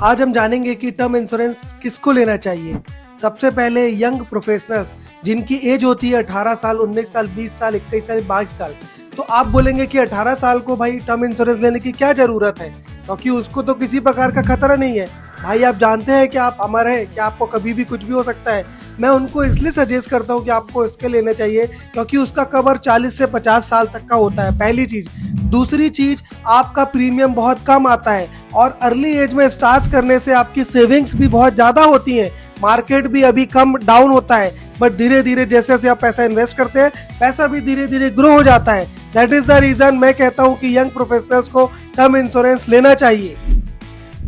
आज हम जानेंगे कि टर्म इंश्योरेंस किसको लेना चाहिए। सबसे पहले यंग प्रोफेशनल्स जिनकी एज होती है 18 साल, 19 साल, 20 साल, 21 साल, 22 साल। तो आप बोलेंगे कि 18 साल को भाई टर्म इंश्योरेंस लेने की क्या ज़रूरत है, क्योंकि उसको तो किसी प्रकार का खतरा नहीं है। भाई आप जानते हैं कि आप अमर हैं, कि आपको कभी भी कुछ भी हो सकता है। मैं उनको इसलिए सजेस्ट करता हूँ कि आपको इसके लेना चाहिए क्योंकि उसका कवर 40 से 50 साल तक का होता है, पहली चीज़। दूसरी चीज़, आपका प्रीमियम बहुत कम आता है और अर्ली एज में स्टार्ट करने से आपकी सेविंग्स भी बहुत ज़्यादा होती हैं। मार्केट भी अभी कम डाउन होता है, बट धीरे धीरे जैसे जैसे आप पैसा इन्वेस्ट करते हैं, पैसा भी धीरे धीरे ग्रो हो जाता है। दैट इज द रीजन मैं कहता हूँ कि यंग प्रोफेशनल्स को टर्म इंश्योरेंस लेना चाहिए।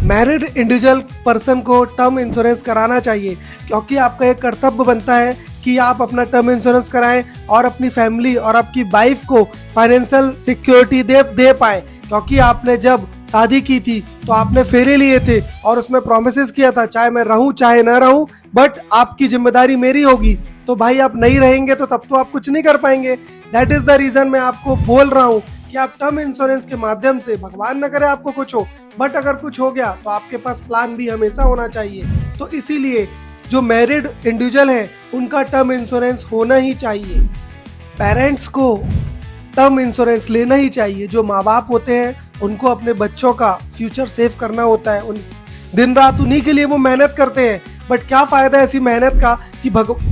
मैरिड इंडिविजुअल पर्सन को टर्म इंश्योरेंस कराना चाहिए क्योंकि आपका एक कर्तव्य बनता है कि आप अपना टर्म इंश्योरेंस कराएं और अपनी फैमिली और आपकी वाइफ को फाइनेंशियल सिक्योरिटी दे पाए। क्योंकि आपने जब शादी की थी तो आपने फेरे लिए थे और उसमें प्रोमिस किया था, चाहे मैं रहूं चाहे ना रहूं, बट आपकी जिम्मेदारी मेरी होगी। तो भाई आप नहीं रहेंगे तो तब तो आप कुछ नहीं कर पाएंगे। दैट इज द रीजन मैं आपको बोल रहा हूँ कि आप टर्म इंश्योरेंस के माध्यम से, भगवान न करे आपको कुछ हो, बट अगर कुछ हो गया तो आपके पास प्लान भी हमेशा होना चाहिए। तो इसीलिए जो मैरिड इंडिविजुअल है उनका टर्म इंश्योरेंस होना ही चाहिए। पेरेंट्स को टर्म इंश्योरेंस लेना ही चाहिए। जो माँ बाप होते हैं उनको अपने बच्चों का फ्यूचर सेव करना होता है। उन दिन रात उन्हीं के लिए वो मेहनत करते हैं, बट क्या फायदा ऐसी मेहनत का कि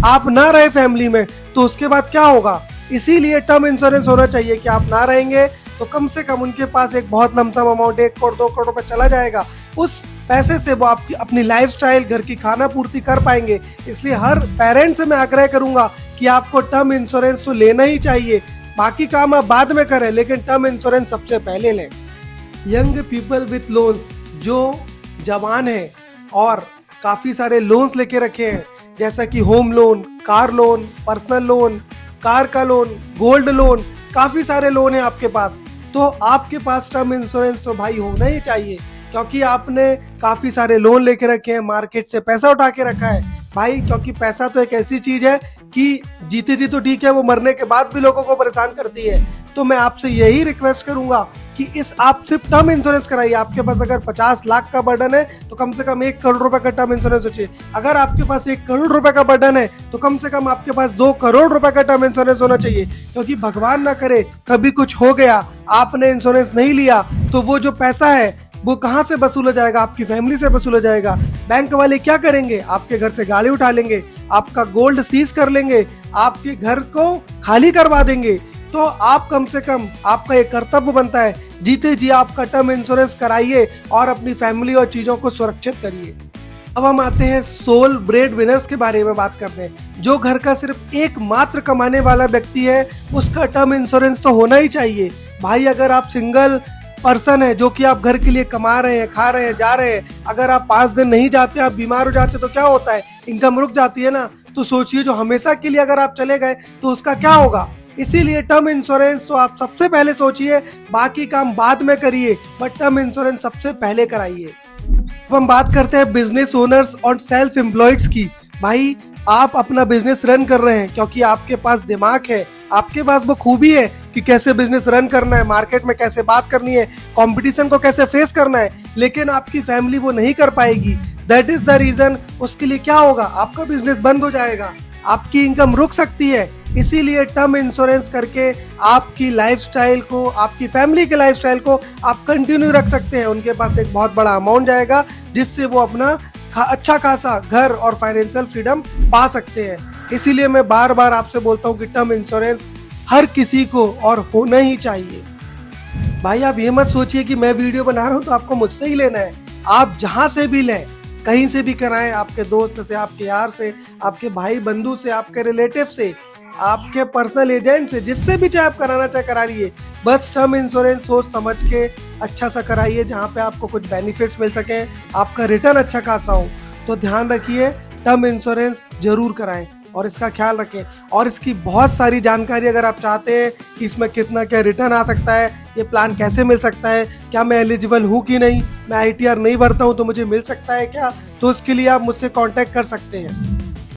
आप ना रहे फैमिली में तो उसके बाद क्या होगा। इसीलिए टर्म इंश्योरेंस होना चाहिए कि आप ना रहेंगे तो कम से कम उनके पास एक बहुत लमसम अमाउंट 1 करोड़ 2 करोड़ रुपए चला जाएगा। उस पैसे से वो आपकी अपनी लाइफस्टाइल, घर की खाना पूर्ति कर पाएंगे। इसलिए हर पेरेंट्स से मैं आग्रह करूंगा कि आपको टर्म इंश्योरेंस तो लेना ही चाहिए। बाकी काम आप बाद में करें, लेकिन टर्म इंश्योरेंस सबसे पहले लें। यंग पीपल विथ लोन्स, जो जवान हैं और काफी सारे लोन्स लेके रखे हैं, जैसा कि home loan, car loan, personal loan, car का लोन, गोल्ड लोन, काफी सारे लोन है आपके पास। तो आपके पास टर्म इंश्योरेंस तो भाई होना ही चाहिए क्योंकि आपने काफी सारे लोन लेके रखे हैं, मार्केट से पैसा उठा के रखा है भाई। क्योंकि पैसा तो एक ऐसी चीज है कि जीते जी तो ठीक है, वो मरने के बाद भी लोगों को परेशान करती है। तो मैं आपसे यही रिक्वेस्ट करूंगा कि आप सिर्फ टर्म इंश्योरेंस कराइए। आपके पास अगर 50 लाख का बर्डन है तो कम से कम 1 करोड़ रुपए का टर्म इंश्योरेंस हो चाहिए। अगर आपके पास 1 करोड़ रुपए का बर्डन है तो कम से कम आपके पास 2 करोड़ रुपए का टर्म इंश्योरेंस होना चाहिए। क्योंकि भगवान ना करे कभी कुछ हो गया, आपने इंश्योरेंस नहीं लिया, तो वो जो पैसा है वो कहाँ से वसूला जाएगा? आपकी फैमिली से वसूला जाएगा। बैंक वाले क्या करेंगे? आपके घर से गाड़ी उठा लेंगे, आपका गोल्ड सीज कर लेंगे, आपके घर को खाली करवा देंगे। तो आप कम से कम, आपका एक कर्तव्य बनता है, जीते जी आपका टर्म इंश्योरेंस कराइए और अपनी फैमिली और चीजों को सुरक्षित करिए। अब हम आते हैं सोल ब्रेड विनर्स के बारे में बात करते हैं। जो घर का सिर्फ एकमात्र कमाने वाला व्यक्ति है उसका टर्म इंश्योरेंस तो होना ही चाहिए। भाई अगर आप सिंगल पर्सन है जो कि आप घर के लिए कमा रहे हैं, खा रहे हैं, जा रहे हैं, अगर आप 5 दिन नहीं जाते, आप बीमार हो जाते तो क्या होता है? इनकम रुक जाती है ना। तो सोचिए जो हमेशा के लिए अगर आप चले गए तो उसका क्या होगा। इसीलिए टर्म इंश्योरेंस तो आप सबसे पहले सोचिए, बाकी काम बाद में करिए, बट टर्म इंश्योरेंस सबसे पहले कराइए। अब हम बात करते हैं बिजनेस ओनर्स और सेल्फ एम्प्लॉयड्स की। भाई आप अपना बिजनेस रन कर रहे हैं क्योंकि आपके पास दिमाग है, आपके पास वो खूबी है कि कैसे बिजनेस रन करना है, मार्केट में कैसे बात करनी है, कंपटीशन को कैसे फेस करना है, लेकिन आपकी फैमिली वो नहीं कर पाएगी। दैट इज द रीजन उसके लिए क्या होगा? आपका बिजनेस बंद हो जाएगा, आपकी इनकम रुक सकती है। इसीलिए टर्म इंश्योरेंस करके आपकी लाइफस्टाइल को, आपकी फैमिली के लाइफस्टाइल को आप कंटिन्यू रख सकते हैं। उनके पास एक बहुत बड़ा अमाउंट जाएगा जिससे वो अपना अच्छा खासा घर और फाइनेंशियल फ्रीडम पा सकते हैं। इसीलिए मैं बार बार आपसे बोलता हूँ कि टर्म इंश्योरेंस हर किसी को और होना ही चाहिए। भाई आप ये मत सोचिए कि मैं वीडियो बना रहा हूँ तो आपको मुझसे ही लेना है। आप जहां से भी लें, कहीं से भी कराएं, आपके दोस्त से, आपके यार से, आपके भाई बंधु से, आपके रिलेटिव से, आपके पर्सनल एजेंट से, जिससे भी चाहे आप कराना चाहे करा लीजिए। बस टर्म इंश्योरेंस सोच समझ के अच्छा सा कराइए जहाँ पे आपको कुछ बेनिफिट्स मिल सकें, आपका रिटर्न अच्छा खासा हो। तो ध्यान रखिए, टर्म इंश्योरेंस जरूर कराएं और इसका ख्याल रखें। और इसकी बहुत सारी जानकारी अगर आप चाहते हैं कि इसमें कितना क्या रिटर्न आ सकता है, ये प्लान कैसे मिल सकता है, क्या मैं एलिजिबल हूँ कि नहीं, मैं ITR नहीं भरता हूँ तो मुझे मिल सकता है क्या, तो उसके लिए आप मुझसे कांटेक्ट कर सकते हैं।